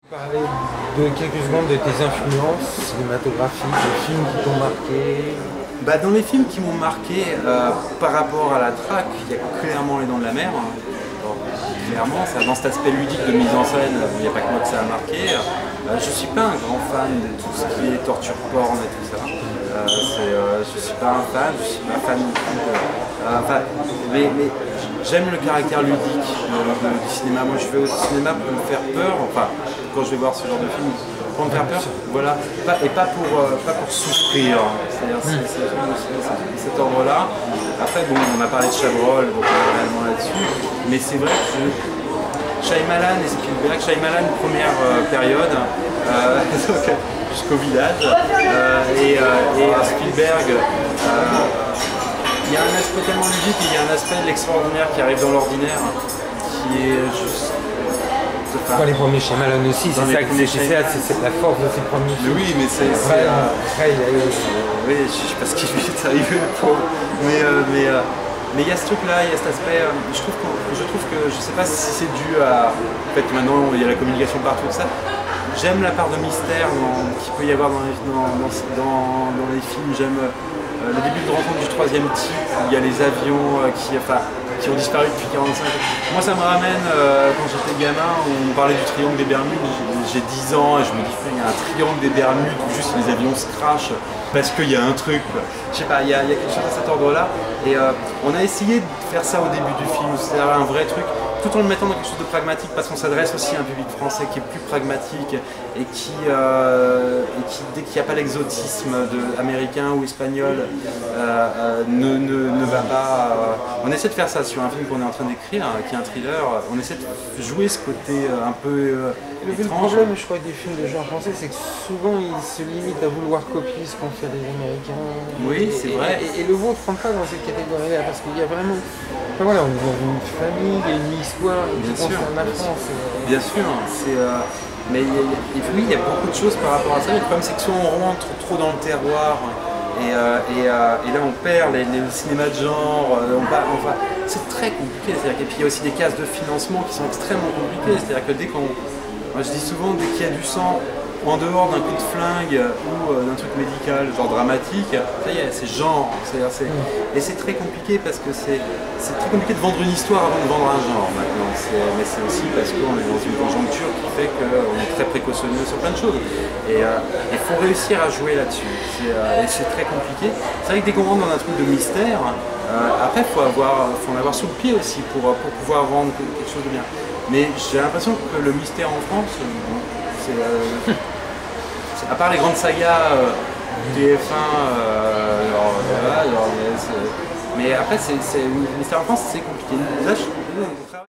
Parler de quelques secondes de tes influences cinématographiques, des films qui t'ont marqué. Dans les films qui m'ont marqué par rapport à la traque, il y a clairement Les Dents de la Mer. Bon, clairement, ça, dans cet aspect ludique de mise en scène, il n'y a pas que moi que ça a marqué. Je ne suis pas un grand fan de tout ce qui est torture porn et tout ça. Je ne suis pas un fan, je ne suis pas fan non plus mais j'aime le caractère ludique du cinéma. Moi je vais au cinéma pour me faire peur, quand je vais voir ce genre de film, pour me faire peur, voilà, et pas pour souffrir. C'est-à-dire cet ordre-là. Après bon, on a parlé de Chabrol, donc on est réellement là-dessus, mais c'est vrai que Shyamalan et Spielberg, Shyamalan première période, jusqu'au village, et Spielberg, il y a un aspect tellement ludique et il y a un aspect de l'extraordinaire qui arrive dans l'ordinaire, qui est juste... Les premiers Shyamalan aussi, c'est ça, c'est la force de ces premiers films. Oui, mais c'est... Oui, je sais pas ce qui lui est arrivé, le pauvre. Mais il y a ce truc-là, il y a cet aspect, je trouve que, je sais pas si c'est dû à... En fait, maintenant, il y a la communication partout, tout ça. J'aime la part de mystère qu'il peut y avoir dans les films. J'aime le début de rencontre du troisième type, où il y a les avions qui ont disparu depuis 45 ans. Moi, ça me ramène, quand j'étais gamin, on parlait du triangle des Bermudes. J'ai 10 ans et je me dis, il y a un triangle des Bermudes où juste les avions se crashent parce qu'il y a un truc. Je sais pas, il y a quelque chose à cet ordre-là. Et on a essayé de faire ça au début du film, c'est-à-dire un vrai truc, tout en le mettant dans quelque chose de pragmatique, parce qu'on s'adresse aussi à un public français qui est plus pragmatique et qui dès qu'il n'y a pas l'exotisme américain ou espagnol, ne va pas... On essaie de faire ça sur un film qu'on est en train d'écrire, qui est un thriller, on essaie de jouer ce côté un peu Le problème, je crois, des films de genre français, c'est que souvent ils se limitent à vouloir copier ce qu'ont fait les Américains. Oui, c'est vrai. Et le vôtre ne rentre pas dans cette catégorie-là, parce qu'il y a vraiment... voilà, on est dans une famille, il y a une histoire qui concerne la France. Bien sûr, mais oui, il y a beaucoup de choses par rapport à ça. Le problème, c'est que soit on rentre trop dans le terroir, et là on perd les cinémas de genre, c'est très compliqué. Et puis il y a aussi des cases de financement qui sont extrêmement compliquées. C'est-à-dire que moi je dis souvent, dès qu'il y a du sang, en dehors d'un coup de flingue ou d'un truc médical, genre dramatique, ça y est, c'est genre. Et c'est très compliqué parce que c'est très compliqué de vendre une histoire avant de vendre un genre maintenant. Mais c'est aussi parce qu'on est dans une conjoncture qui fait qu'on est très précautionneux sur plein de choses. Et il faut réussir à jouer là-dessus. Et c'est très compliqué. C'est vrai que dès qu'on rentre dans un truc de mystère, après il faut en avoir sous le pied aussi pour pouvoir vendre quelque chose de bien. Mais j'ai l'impression que le mystère en France, à part les grandes sagas TF1, mais après, le mystère en France, c'est compliqué. Là,